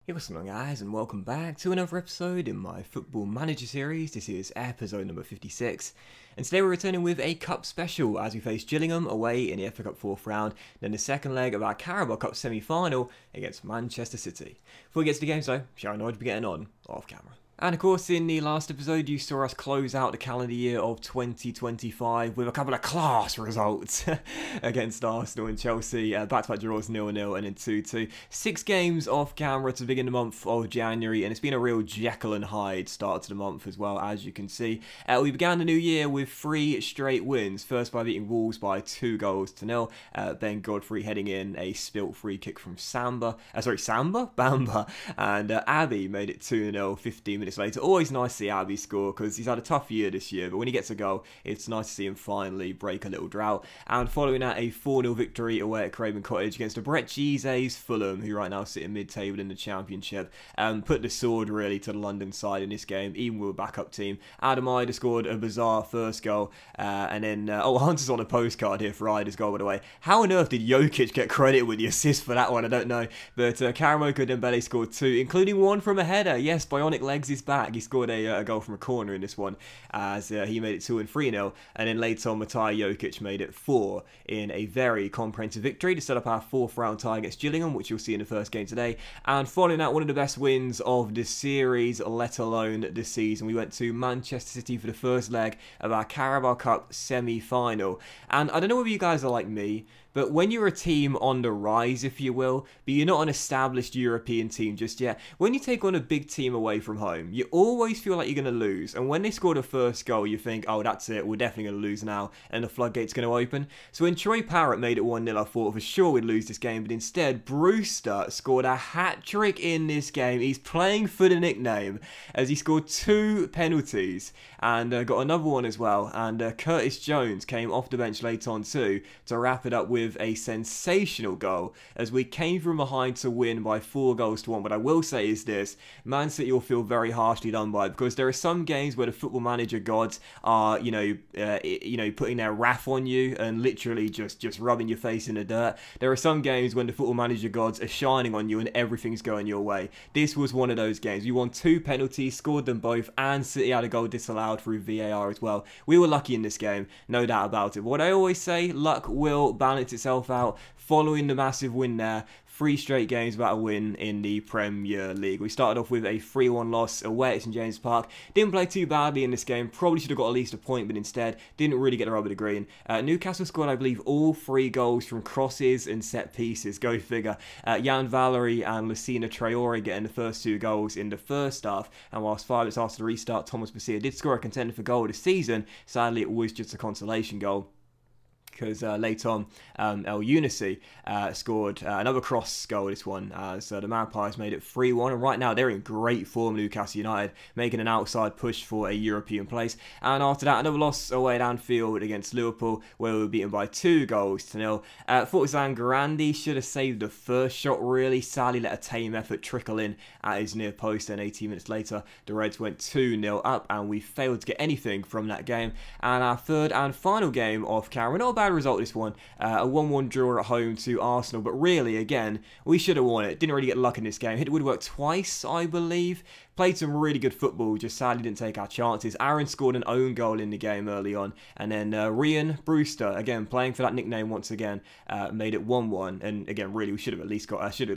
Hey, what's going on, guys, and welcome back to another episode in my Football Manager series. This is episode number 56, and today we're returning with a cup special as we face Gillingham away in the FA Cup 4th round, then the second leg of our Carabao Cup semi-final against Manchester City. Before we get to the games though, shall I know how to be getting on off camera? And of course, in the last episode, you saw us close out the calendar year of 2025 with a couple of class results against Arsenal and Chelsea. Back-to-back draws 0-0 and then 2-2. 6 games off camera to begin the month of January, and it's been a real Jekyll and Hyde start to the month as well, as you can see. We began the new year with 3 straight wins. First by beating Wolves by 2-0. Ben Godfrey heading in a spilt free kick from Bamba, and Abby made it 2-0 15 minutes later. Always nice to see Abby score because he's had a tough year this year, but when he gets a goal, it's nice to see him finally break a little drought. And following that, a 4-0 victory away at Craven Cottage against a Brett Gise's Fulham, who right now sit in mid-table in the Championship. Put the sword really to the London side in this game, even with a backup team. Adam Idah scored a bizarre first goal, and then Hunter's on a postcard here for Idah's goal, by the way. How on earth did Jokic get credit with the assist for that one? I don't know, but Karamoko Dembele scored 2, including one from a header. Yes, Bionic Legs is back. He scored a goal from a corner in this one as he made it 2 and 3-0, and then later on Matej Jokic made it 4 in a very comprehensive victory to set up our 4th round tie against Gillingham, which you'll see in the first game today. And following that, one of the best wins of the series, let alone the season. We went to Manchester City for the first leg of our Carabao Cup semi-final, and I don't know whether you guys are like me, but when you're a team on the rise, if you will, but you're not an established European team just yet, when you take on a big team away from home, you always feel like you're going to lose. And when they score the first goal, you think, oh, that's it, we're definitely going to lose now, and the floodgate's going to open. So when Troy Parrott made it 1-0, I thought for sure we'd lose this game, but instead, Brewster scored a hat-trick in this game. He's playing for the nickname, as he scored 2 penalties, and got another one as well. And Curtis Jones came off the bench later on too, to wrap it up with a sensational goal as we came from behind to win by 4-1. But I will say is this: Man City will feel very harshly done by, because there are some games where the Football Manager gods are, putting their wrath on you and literally just rubbing your face in the dirt. There are some games when the Football Manager gods are shining on you and everything's going your way. This was one of those games. We won 2 penalties, scored them both, and City had a goal disallowed through VAR as well. We were lucky in this game, no doubt about it. But what I always say, luck will balance itself out. Following the massive win there, 3 straight games without a win in the Premier League. We started off with a 3-1 loss away at St James Park. Didn't play too badly in this game. Probably should have got at least a point, but instead didn't really get the rub of the green. Newcastle scored, I believe, all 3 goals from crosses and set pieces. Go figure. Jan Valery and Lucina Traore getting the first 2 goals in the first half. And whilst 5 minutes after the restart, Thomas Basir did score a contender for goal this season. Sadly, it was just a consolation goal, because later on, El Younousi scored another cross goal, this one, as the Magpies made it 3-1, and right now they're in great form, Newcastle United, making an outside push for a European place. And after that, another loss away at Anfield against Liverpool, where we were beaten by 2-0. Thought Zangarandi should have saved the first shot, really. Sadly let a tame effort trickle in at his near post, and 18 minutes later, the Reds went 2-0 up, and we failed to get anything from that game. And our third and final game off camera, not a bad result this one, a 1-1 draw at home to Arsenal, but really, again, we should have won it. Didn't really get luck in this game. Hit the woodwork twice, I believe. Played some really good football, just sadly didn't take our chances. Aaron scored an own goal in the game early on, and then Ryan Brewster, again, playing for that nickname once again, made it 1-1, and again, really, we should have at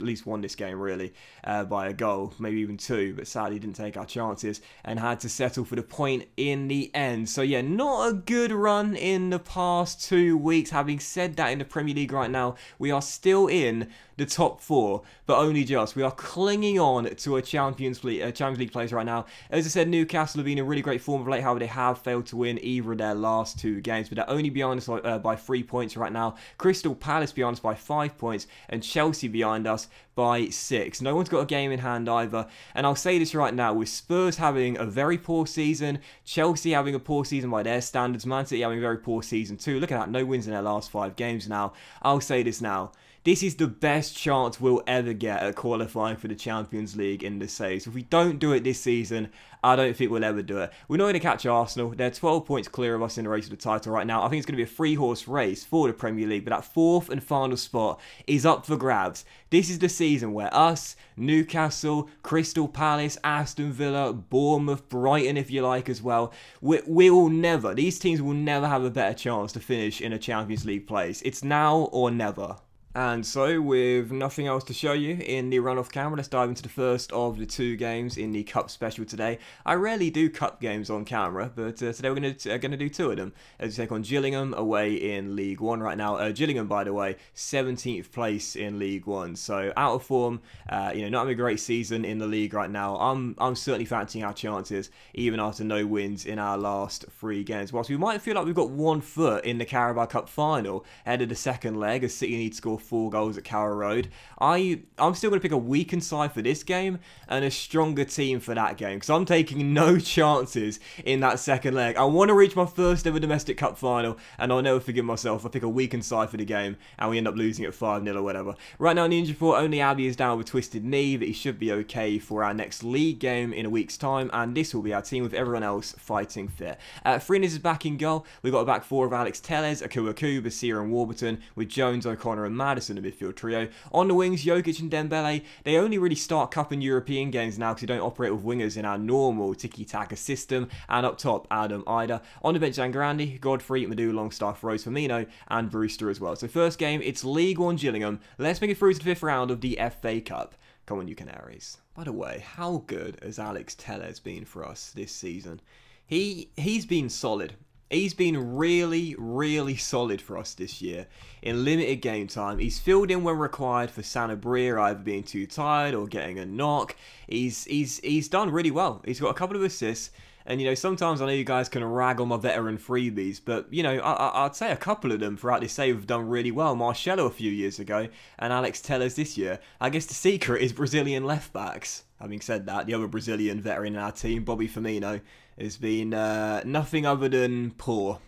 least won this game, really, by a goal, maybe even 2, but sadly didn't take our chances, and had to settle for the point in the end. So yeah, not a good run in the past 2 weeks. Having said that, in the Premier League right now, we are still in the top 4, but only just. We are clinging on to a Champions League place right now. As I said, Newcastle have been in really great form of late. However, they have failed to win either of their last 2 games, but they're only behind us by 3 points right now. Crystal Palace behind us by 5 points, and Chelsea behind us by 6. No one's got a game in hand either, and I'll say this right now, with Spurs having a very poor season, Chelsea having a poor season by their standards, Man City having a very poor season too. Look at that, no wins in their last 5 games now. I'll say this now: This is the best chance we'll ever get at qualifying for the Champions League in this season. So if we don't do it this season, I don't think we'll ever do it. We're not going to catch Arsenal. They're 12 points clear of us in the race for the title right now. I think it's going to be a three-horse race for the Premier League, but that fourth and final spot is up for grabs. This is the season where us, Newcastle, Crystal Palace, Aston Villa, Bournemouth, Brighton, if you like as well, these teams will never have a better chance to finish in a Champions League place. It's now or never. And so, with nothing else to show you in the run-off camera, let's dive into the first of the two games in the Cup special today. I rarely do Cup games on camera, but today we're going to do two of them. As we take on Gillingham away in League One right now. Gillingham, by the way, 17th place in League One, so out of form. Not having a great season in the league right now. I'm certainly fancying our chances, even after no wins in our last three games. Whilst we might feel like we've got 1 foot in the Carabao Cup final ahead of the second leg, as City need to score 4 goals at Carrow Road. I'm still going to pick a weakened side for this game and a stronger team for that game, because I'm taking no chances in that second leg. I want to reach my first ever domestic cup final, and I'll never forgive myself if I pick a weakened side for the game and we end up losing at 5-0 or whatever. Right now in the injury report, only Abby is down with a twisted knee, but he should be okay for our next league game in a week's time, and this will be our team with everyone else fighting fit. Freenis is back in goal. We've got a back four of Alex Telles, Akuaku, Basira and Warburton, with Jones, O'Connor and Madison in the midfield trio. On the wings, Jokic and Dembele. They only really start Cup and European games now because we don't operate with wingers in our normal tiki-taka system. And up top, Adam Ida. On the bench, Zangrandi, Godfrey, Madu, Longstaff, Rose, Firmino and Brewster as well. So first game, it's League One Gillingham. Let's make it through to the 5th round of the FA Cup. Come on, you Canaries. By the way, how good has Alex Telles been for us this season? He's been solid. He's been really, really solid for us this year. In limited game time, he's filled in when required for Sanabria, either being too tired or getting a knock. He's done really well. He's got a couple of assists. And, sometimes I know you guys can rag on my veteran freebies, but, I'd say a couple of them throughout this save have done really well. Marcelo a few years ago, and Alex Telles this year. I guess the secret is Brazilian left-backs. Having said that, the other Brazilian veteran in our team, Bobby Firmino, has been nothing other than poor.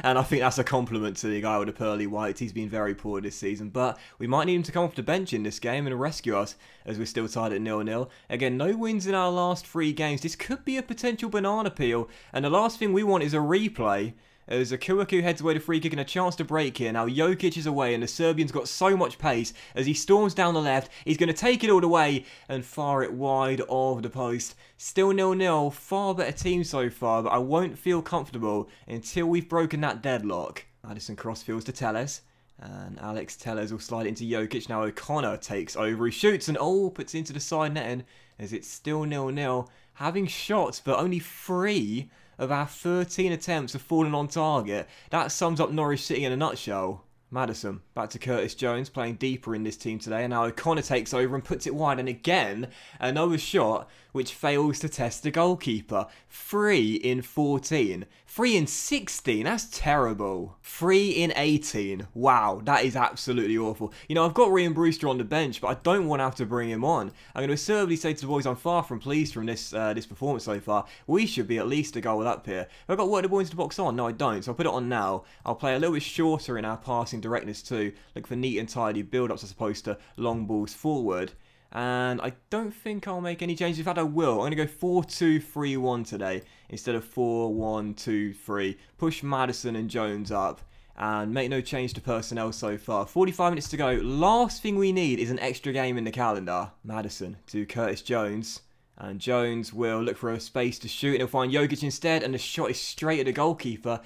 And I think that's a compliment to the guy with the pearly whites. He's been very poor this season. But we might need him to come off the bench in this game and rescue us, as we're still tied at 0-0. Again, no wins in our last 3 games. This could be a potential banana peel. And the last thing we want is a replay, as Akuaku heads away to free kick and a chance to break here. Now Jokic is away and the Serbian's got so much pace as he storms down the left. He's going to take it all the way and fire it wide of the post. Still 0-0, far better team so far, but I won't feel comfortable until we've broken that deadlock. Madison crossfields to Telles. And Alex Telles will slide into Jokic. Now O'Connor takes over. He shoots and puts into the side netting as it's still 0-0. Having shots, but only 3 of our 13 attempts have fallen on target. That sums up Norwich City in a nutshell. Madison, back to Curtis Jones, playing deeper in this team today, and now O'Connor takes over and puts it wide, and again, another shot which fails to test the goalkeeper. 3 in 14. 3 in 16, that's terrible. 3 in 18, wow, that is absolutely awful. I've got Ryan Brewster on the bench, but I don't want to have to bring him on. I'm going to assertively say to the boys, I'm far from pleased from this performance so far. We should be at least a goal up here. Have I got work the boys into the box on? No, I don't, so I'll put it on now. I'll play a little bit shorter in our passing directness too. Look for neat and tidy build-ups as opposed to long balls forward. And I don't think I'll make any changes. In fact, I will. I'm going to go 4-2-3-1 today instead of 4-1-2-3. Push Madison and Jones up and make no change to personnel so far. 45 minutes to go. Last thing we need is an extra game in the calendar. Madison to Curtis Jones. And Jones will look for a space to shoot, and he'll find Jokic instead, and the shot is straight at the goalkeeper.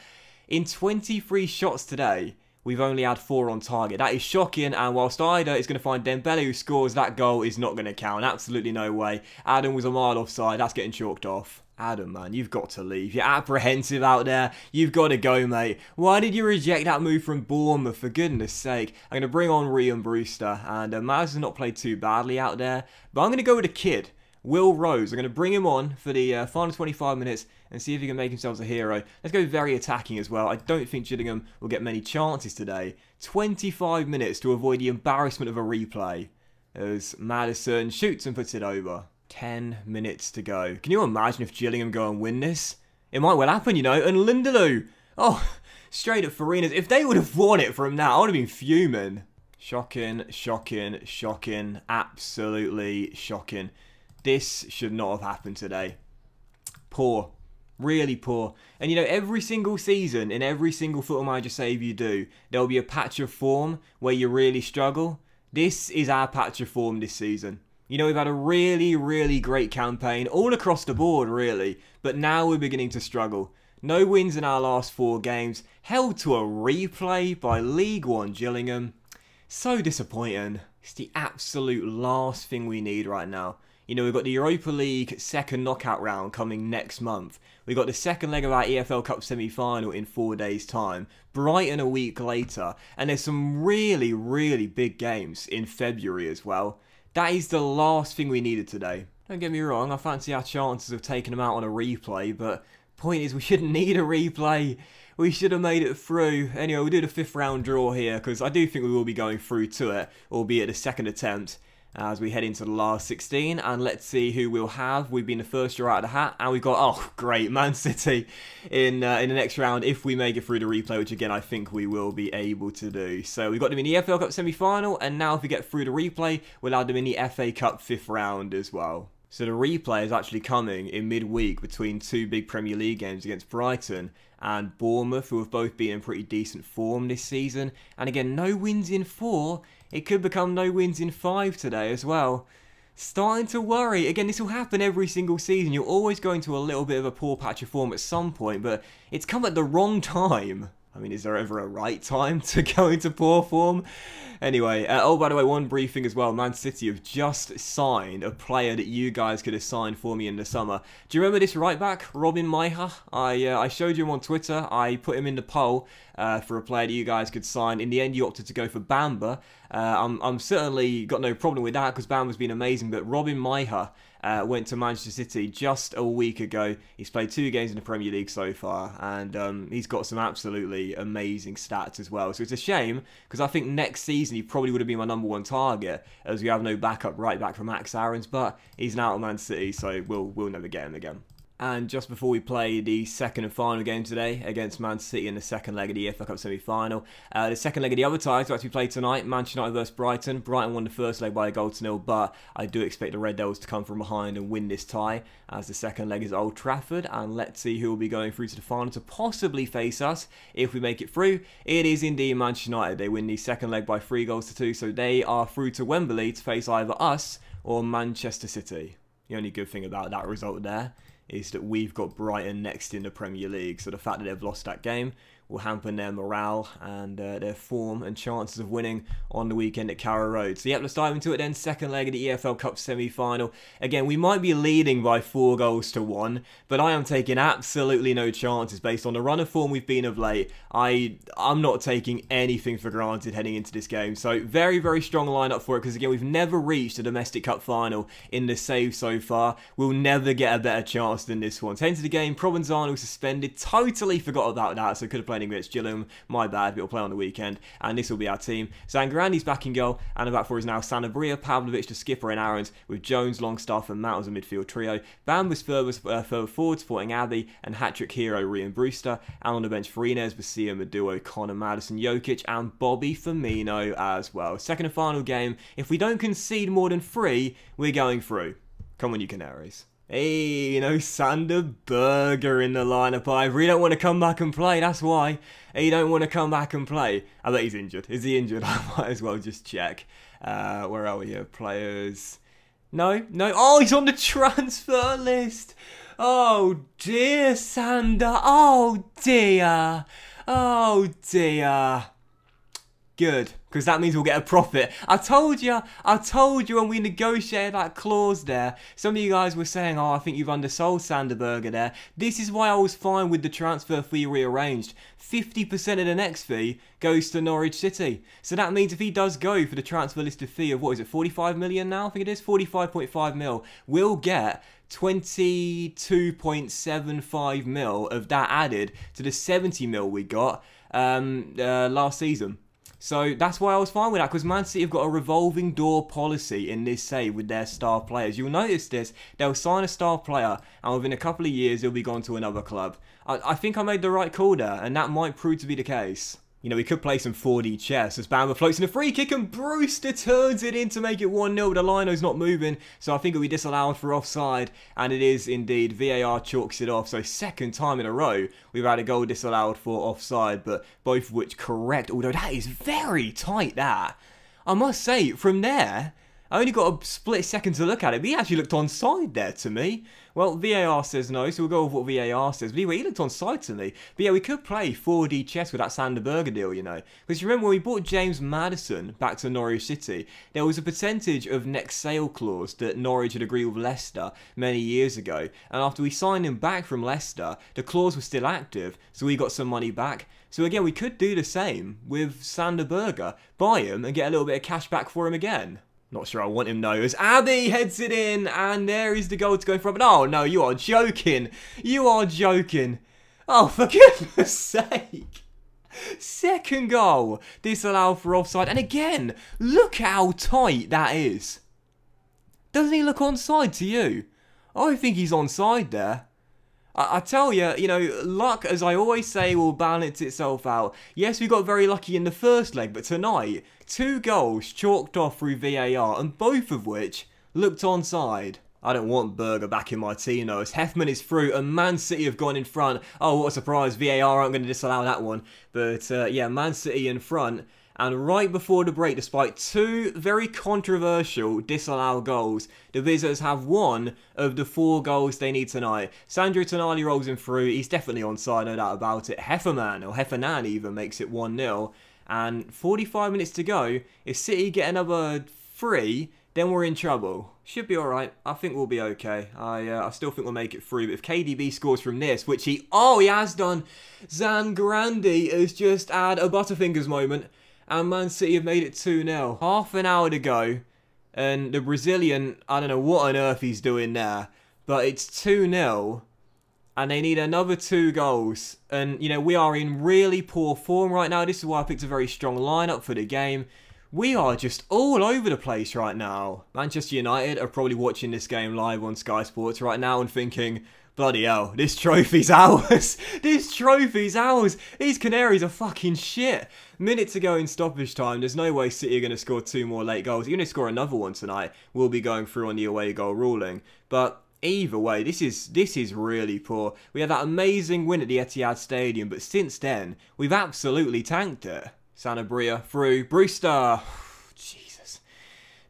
In 23 shots today, we've only had 4 on target. That is shocking, and whilst Ida is going to find Dembele who scores, that goal is not going to count. Absolutely no way. Adam was a mile offside. That's getting chalked off. Adam, man, you've got to leave. You're apprehensive out there. You've got to go, mate. Why did you reject that move from Bournemouth, for goodness sake? I'm going to bring on Ryan Brewster, and Maz has not played too badly out there, but I'm going to go with a kid. Will Rose. I'm going to bring him on for the final 25 minutes and see if he can make himself a hero. Let's go very attacking as well. I don't think Gillingham will get many chances today. 25 minutes to avoid the embarrassment of a replay as Madison shoots and puts it over. 10 minutes to go. Can you imagine if Gillingham go and win this? It might well happen, And Lindelof. Oh, straight at Farinas. If they would have won it from now, I would have been fuming. Shocking, shocking, shocking. Absolutely shocking. This should not have happened today. Poor. Really poor. And you know, every single season, in every single Football Manager save you do, there'll be a patch of form where you really struggle. This is our patch of form this season. You know, we've had a really, really great campaign all across the board, really. But now we're beginning to struggle. No wins in our last 4 games. Held to a replay by League One Gillingham. So disappointing. It's the absolute last thing we need right now. You know, we've got the Europa League second knockout round coming next month. We've got the second leg of our EFL Cup semi-final in 4 days' time. Brighton a week later. And there's some really, really big games in February as well. That is the last thing we needed today. Don't get me wrong, I fancy our chances of taking them out on a replay, but point is we shouldn't need a replay. We should have made it through. Anyway, we'll do the 5th round draw here, because I do think we will be going through to it, albeit the second attempt, as we head into the last 16, and let's see who we'll have. We've been the first draw out of the hat, and we've got, oh great, Man City in the next round if we make it through the replay, which again I think we will be able to do. So we've got them in the EFL Cup semi-final, and now if we get through the replay, we'll add them in the FA Cup 5th round as well. So the replay is actually coming in midweek between 2 big Premier League games against Brighton and Bournemouth, who have both been in pretty decent form this season. And again, no wins in 4. It could become no wins in 5 today as well. Starting to worry. Again, this will happen every single season. You're always going to a little bit of a poor patch of form at some point, but it's come at the wrong time. I mean, is there ever a right time to go into poor form? Anyway, oh, by the way, one brief thing as well. Man City have just signed a player that you guys could have signed for me in the summer. Do you remember this right back, Robin Maiha? I showed you him on Twitter. I put him in the poll for a player that you guys could sign. In the end, you opted to go for Bamba. I'm certainly got no problem with that because Bamba's been amazing, but Robin Maiha went to Manchester City just a week ago. He's played 2 games in the Premier League so far, and he's got some absolutely amazing stats as well. So it's a shame, because I think next season he probably would have been my #1 target, as we have no backup right back from Max Aarons, but he's now at Man City, so we'll never get him again. And just before we play the second and final game today against Man City in the second leg of the EFL Cup semi-final, the second leg of the other ties will actually play tonight, Manchester United versus Brighton. Brighton won the first leg by a goal to 0, but I do expect the Red Devils to come from behind and win this tie, as the second leg is at Old Trafford. And let's see who will be going through to the final to possibly face us if we make it through. It is indeed Manchester United. They win the second leg by 3 goals to 2, so they are through to Wembley to face either us or Manchester City. The only good thing about that result there is that we've got Brighton next in the Premier League, so the fact that they've lost that game will hamper their morale and their form and chances of winning on the weekend at Carrow Road. So yep, let's dive into it then. Second leg of the EFL Cup semi-final. Again, we might be leading by 4 goals to 1, but I am taking absolutely no chances based on the run of form we've been of late. I'm not taking anything for granted heading into this game. So very, very strong lineup for it, because again, we've never reached a domestic cup final in the save so far. We'll never get a better chance than this one. Heading to the game, Provenzano suspended. Totally forgot about that, so could have played against Gillingham. My bad, but we'll play on the weekend, and this will be our team. Zangarandi's back in goal, and the back four is now Sanabria, Pavlovic, the skipper, and Aarons, with Jones, Longstaff, and Mount as a midfield trio. Bamba's further forward, supporting Abbey, and hat-trick hero Ryan Brewster. And on the bench, Farines, Basia, Maduo, Connor, Madison, Jokic, and Bobby Firmino as well. Second and final game. If we don't concede more than 3, we're going through. Come on, you Canaries. Hey, you know, Sander Berger in the lineup. I really don't want to come back and play, that's why. He don't want to come back and play. I bet he's injured. Is he injured? I might as well just check. Where are we here? Players. No. Oh, he's on the transfer list. Oh, dear, Sander. Oh, dear. Oh, dear. Good, because that means we'll get a profit. I told you when we negotiated that clause there. Some of you guys were saying, oh, I think you've undersold Sander Berger there. This is why I was fine with the transfer fee rearranged. 50% of the next fee goes to Norwich City. So that means if he does go for the transfer listed fee of, what is it, 45 million now? I think it is 45.5 mil. We'll get 22.75 mil of that added to the 70 mil we got last season. So that's why I was fine with that, because Man City have got a revolving door policy in this save with their star players. You'll notice this, they'll sign a star player and within a couple of years he'll be gone to another club. I think I made the right call there, and that might prove to be the case. You know, we could play some 4D chess as Bamba floats in a free kick and Brewster turns it in to make it 1-0. The lino's not moving, so I think it'll be disallowed for offside, and it is indeed. VAR chalks it off, so second time in a row we've had a goal disallowed for offside, but both of which correct, although that is very tight, that. I must say, from there, I only got a split second to look at it, but he actually looked onside there to me. Well, VAR says no, so we'll go with what VAR says. But anyway, he looked onside to me. But yeah, we could play 4D chess with that Sander Berge deal, you know. Because you remember when we brought James Maddison back to Norwich City, there was a percentage of next sale clause that Norwich had agreed with Leicester many years ago. And after we signed him back from Leicester, the clause was still active, so we got some money back. So again, we could do the same with Sander Berge. Buy him and get a little bit of cash back for him again. Not sure I want him, though, as Abby heads it in, and there is the goal to go from. Oh, no, you are joking. You are joking. Oh, for goodness sake. Second goal disallowed for offside. And again, look how tight that is. Doesn't he look onside to you? I think he's onside there. I tell you, you know, luck, as I always say, will balance itself out. Yes, we got very lucky in the first leg, but tonight, 2 goals chalked off through VAR, and both of which looked onside. I don't want Berge back in my team, though, as Hefman is through, and Man City have gone in front. Oh, what a surprise, VAR aren't going to disallow that one. But, yeah, Man City in front. And right before the break, despite 2 very controversial disallowed goals, the visitors have 1 of the 4 goals they need tonight. Sandro Tonali rolls him through. He's definitely onside, no doubt about it. Heffernan, or Heffernan even, makes it 1-0. And 45 minutes to go. If City get another 3, then we're in trouble. Should be alright. I think we'll be okay. I still think we'll make it through. But if KDB scores from this, which he has done. Zangrandi has just had a Butterfingers moment. And Man City have made it 2-0. Half an hour to go. And the Brazilian, I don't know what on earth he's doing there. But it's 2-0. And they need another 2 goals. And, you know, we are in really poor form right now. This is why I picked a very strong lineup for the game. We are just all over the place right now. Manchester United are probably watching this game live on Sky Sports right now and thinking, bloody hell, this trophy's ours. This trophy's ours. These Canaries are fucking shit. Minute to go in stoppage time. There's no way City are going to score 2 more late goals. Even if they score another one tonight, we'll be going through on the away goal ruling. But either way, this is really poor. We had that amazing win at the Etihad Stadium, but since then, we've absolutely tanked it. Sanabria through. Brewster. Jesus.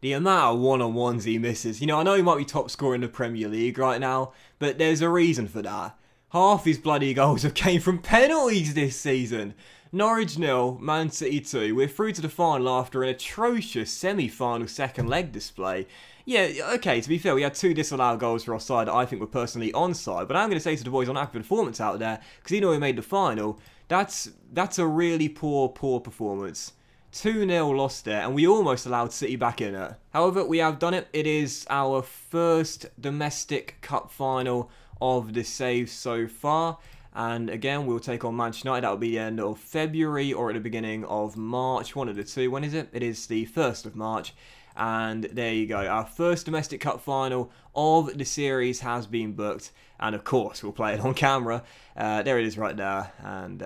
The amount of one-on-ones he misses. You know, I know he might be top scorer in the Premier League right now, but there's a reason for that. Half his bloody goals have came from penalties this season. Norwich 0, Man City 2. We're through to the final after an atrocious semi-final second leg display. Yeah, okay, to be fair, we had 2 disallowed goals for offside that I think were personally onside, but I'm going to say to the boys on Active Performance out there, because even though we made the final, that's a really poor performance. 2-0 lost there, and we almost allowed City back in it. However, we have done it. It is our first domestic cup final of the save so far. And again, we'll take on Manchester United. That'll be the end of February or at the beginning of March. One of the two. When is it? It is the 1st of March. And there you go. Our first domestic cup final of the series has been booked. And of course, we'll play it on camera. There it is right there. And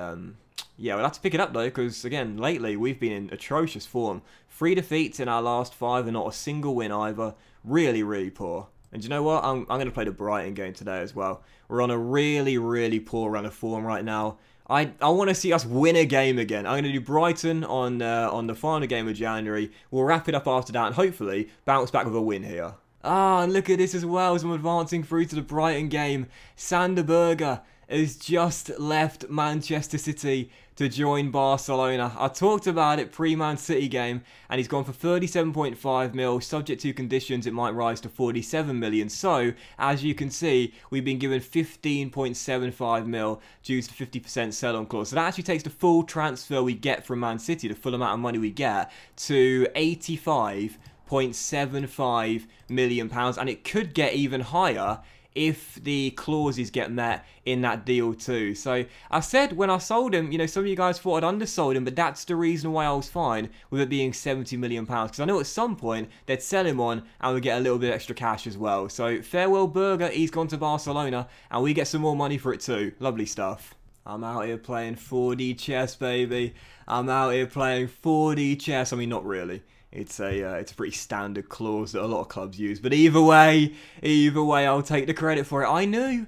yeah, we'll have to pick it up though, because again, lately we've been in atrocious form. 3 defeats in our last 5 and not a single win either. Really, really poor. And you know what? I'm going to play the Brighton game today as well. We're on a really, really poor run of form right now. I want to see us win a game again. I'm going to do Brighton on the final game of January. We'll wrap it up after that and hopefully bounce back with a win here. Ah, and look at this as well as I'm advancing through to the Brighton game. Sander Berge has just left Manchester City to join Barcelona. I talked about it pre-Man City game, and he's gone for 37.5 mil. Subject to conditions, it might rise to 47 million. So, as you can see, we've been given 15.75 mil due to the 50% sell-on clause. So that actually takes the full transfer we get from Man City, the full amount of money we get, to 85.75 million pounds, and it could get even higher if the clauses get met in that deal too. So I said when I sold him, you know, some of you guys thought I'd undersold him, but that's the reason why I was fine with it being 70 million pounds, because I know at some point they'd sell him on and we'd get a little bit extra cash as well. So farewell Berge, he's gone to Barcelona and we get some more money for it too. Lovely stuff. I'm out here playing 4D chess, baby. I'm out here playing 4D chess. I mean, not really. It's a pretty standard clause that a lot of clubs use. But either way, I'll take the credit for it. I knew,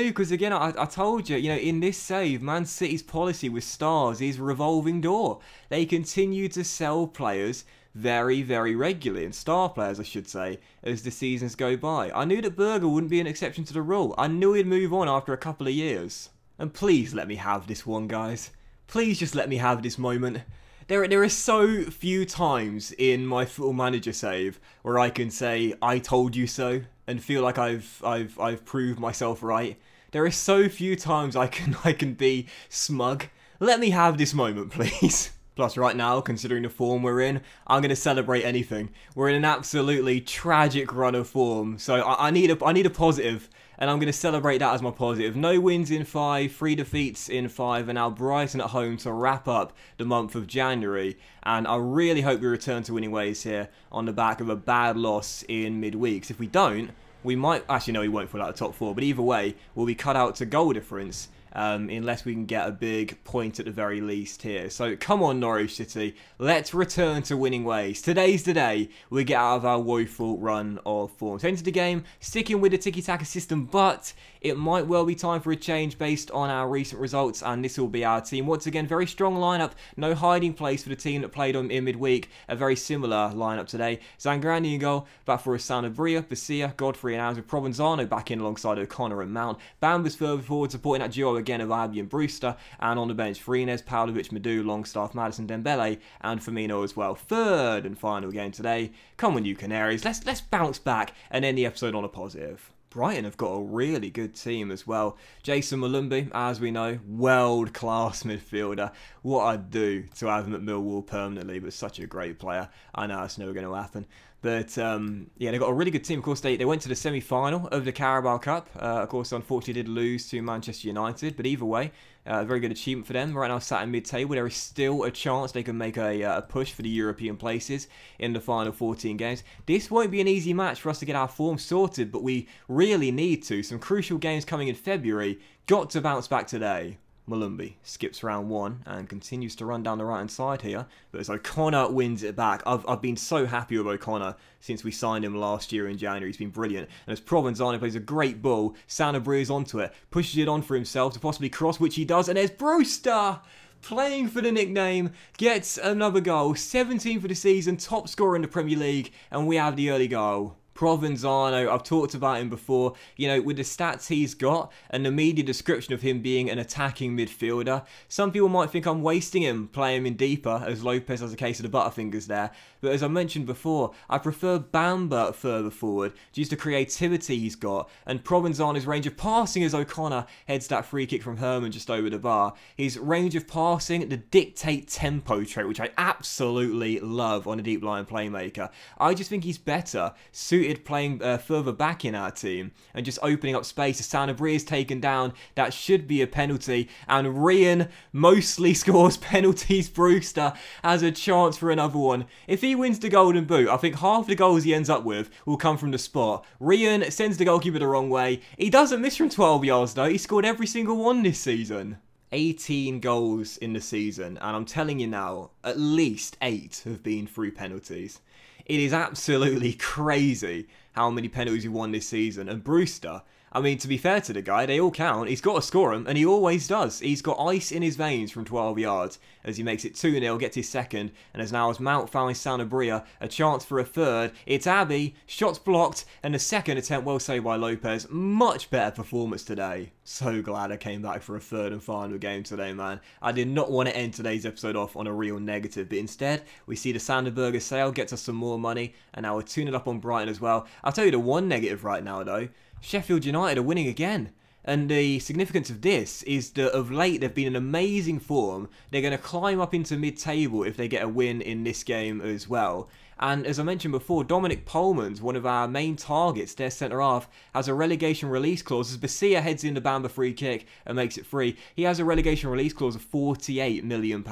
because again, I told you, in this save, Man City's policy with stars is revolving door. They continue to sell players very, very regularly, and star players, I should say, as the seasons go by. I knew that Berger wouldn't be an exception to the rule. I knew he'd move on after a couple of years. And please let me have this one, guys. Please just let me have this moment. There are so few times in my Football Manager save where I can say I told you so and feel like I've proved myself right. There are so few times I can be smug. Let me have this moment, please. Plus, right now, considering the form we're in, I'm going to celebrate anything. We're in an absolutely tragic run of form, so I need a positive, and I'm going to celebrate that as my positive. No wins in 5, 3 defeats in 5, and now Brighton at home to wrap up the month of January. And I really hope we return to winning ways here on the back of a bad loss in midweek. If we don't, we might... Actually, no, we won't fall out of the top 4, but either way, we'll be cut out to goal difference. Unless we can get a big point at the very least here. So come on, Norwich City, let's return to winning ways. Today's the day we get out of our woeful run of form. So into the game, sticking with the tiki-taka system, but it might well be time for a change based on our recent results, and this will be our team. Once again, very strong lineup, no hiding place for the team that played on in midweek. A very similar lineup today. Zangrandi in goal, back for Sanabria, Basia, Godfrey and Owens with Provenzano back in alongside O'Connor and Mount. Bamba's further forward supporting that duo again of Abbey and Brewster, and on the bench Freenes, Pavlovic, Madu, Longstaff, Madison, Dembele and Firmino as well. Third and final game today. Come on, you Canaries, let's bounce back and end the episode on a positive. Brighton have got a really good team as well. Jason Malumbi, as we know, world-class midfielder. What I'd do to have him at Millwall permanently, but such a great player. I know it's never going to happen. But, yeah, they've got a really good team. Of course, they went to the semi-final of the Carabao Cup. Of course, unfortunately did lose to Manchester United. But either way, a very good achievement for them. Right now, sat in mid-table. There is still a chance they can make a push for the European places in the final 14 games. This won't be an easy match for us to get our form sorted, but we really need to. Some crucial games coming in February. Got to bounce back today. Malumbi skips round 1 and continues to run down the right-hand side here. But as O'Connor wins it back, I've been so happy with O'Connor since we signed him last year in January. He's been brilliant. And as Provenzano plays a great ball, Sanabria onto it, pushes it on for himself to possibly cross, which he does. And there's Brewster! Playing for the nickname, gets another goal. 17 for the season, top scorer in the Premier League. And we have the early goal. Provenzano, I've talked about him before, with the stats he's got and the media description of him being an attacking midfielder. Some people might think I'm wasting him, playing him in deeper, as Lopez has a case of the Butterfingers there. But as I mentioned before, I prefer Bamba further forward, due to the creativity he's got, and Provenzano's range of passing as O'Connor heads that free kick from Herman just over the bar. His range of passing, the dictate tempo trait, which I absolutely love on a deep line playmaker. I just think he's better suited playing further back in our team and just opening up space. As Sanabria is taken down, that should be a penalty, and Rian mostly scores penalties. Brewster has a chance for another one. If he wins the golden boot, I think half the goals he ends up with will come from the spot. Rian sends the goalkeeper the wrong way. He doesn't miss from 12 yards though. He scored every single one this season. 18 goals in the season, and I'm telling you now, at least 8 have been through penalties. It is absolutely crazy how many penalties he won this season. And Brewster, I mean, to be fair to the guy, they all count. He's got to score them, and he always does. He's got ice in his veins from 12 yards as he makes it 2-0, gets his second, and as now as Mount fouling Sanabria, a chance for a third. It's Abbey, shots blocked, and the second attempt well saved by Lopez. Much better performance today. So glad I came back for a third and final game today, man. I did not want to end today's episode off on a real negative, but instead, we see the Sanderberger sale gets us some more money, and now we're tuning up on Brighton as well. I'll tell you the one negative right now, though. Sheffield United are winning again. And the significance of this is that of late they've been in amazing form. They're going to climb up into mid-table if they get a win in this game as well. And as I mentioned before, Dominic Pohlman's one of our main targets, their centre-half, has a relegation release clause. As Basilla heads in the Bamba free kick and makes it free, he has a relegation release clause of £48 million.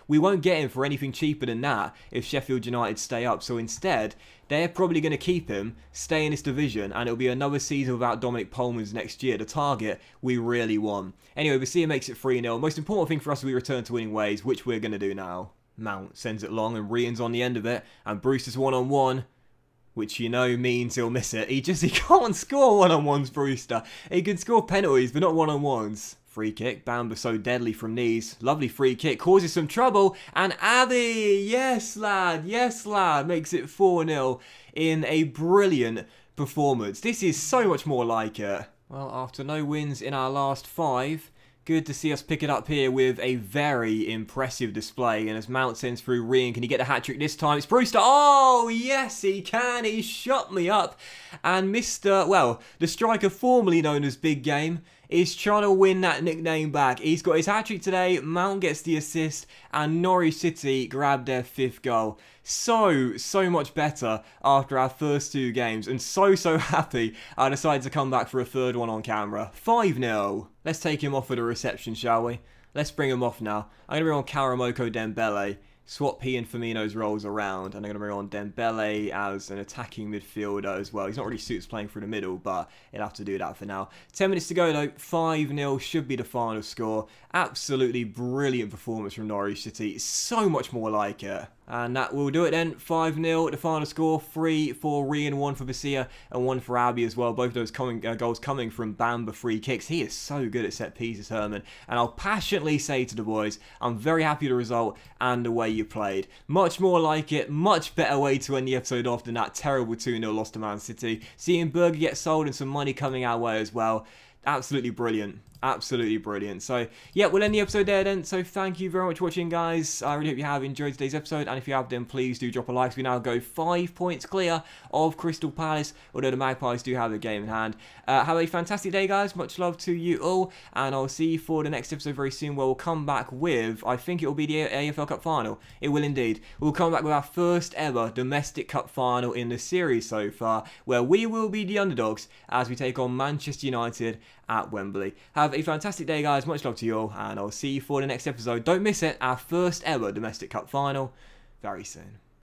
We won't get him for anything cheaper than that if Sheffield United stay up. So instead, they're probably going to keep him, stay in this division, and it'll be another season without Dominic Pohlman's next year, the target we really want. Anyway, Basilla makes it 3-0. Most important thing for us is we return to winning ways, which we're going to do now. Mount sends it long and Rian's on the end of it, and Brewster's one-on-one, which you know means he'll miss it. He can't score one-on-ones, Brewster. He can score penalties, but not one-on-ones. Free kick, Bamba so deadly from these. Lovely free kick, causes some trouble, and Abby, yes lad, makes it 4-0 in a brilliant performance. This is so much more like it. Well, after no wins in our last 5, good to see us pick it up here with a very impressive display. And as Mount sends through Rian, can he get a hat-trick this time? It's Brewster. Oh, yes, he can. He shut me up. And the striker formerly known as Big Game, is trying to win that nickname back. He's got his hat-trick today, Mount gets the assist, and Norwich City grabbed their 5th goal. So much better after our first 2 games, and so happy I decided to come back for a 3rd one on camera. 5-0. Let's take him off for the reception, shall we? Let's bring him off now. I'm going to bring on Karamoko Dembele. Swap P and Firmino's roles around, and I'm going to bring on Dembele as an attacking midfielder as well. He's not really suited to playing through the middle, but he'll have to do that for now. 10 minutes to go though, 5-0 should be the final score. Absolutely brilliant performance from Norwich City, so much more like it. And that will do it then, 5-0, the final score, 3 for Rian, 1 for Basilla, and 1 for Abby as well. Both of those goals coming from Bamba free kicks. He is so good at set pieces, Herman. And I'll passionately say to the boys, I'm very happy with the result and the way you played. Much more like it, much better way to end the episode off than that terrible 2-0 loss to Man City. Seeing Berger get sold and some money coming our way as well. Absolutely brilliant. Absolutely brilliant. So, yeah, we'll end the episode there then. So, thank you very much for watching, guys. I really hope you have enjoyed today's episode. And if you have, then please do drop a like. So we now go 5 points clear of Crystal Palace, although the Magpies do have a game in hand. Have a fantastic day, guys. Much love to you all. And I'll see you for the next episode very soon, where we'll come back with, I think it will be the AFL Cup final. It will indeed. We'll come back with our first ever domestic cup final in the series so far, where we will be the underdogs as we take on Manchester United at Wembley. Have a fantastic day, guys. Much love to you all, and I'll see you for the next episode. Don't miss it, our first ever domestic cup final very soon.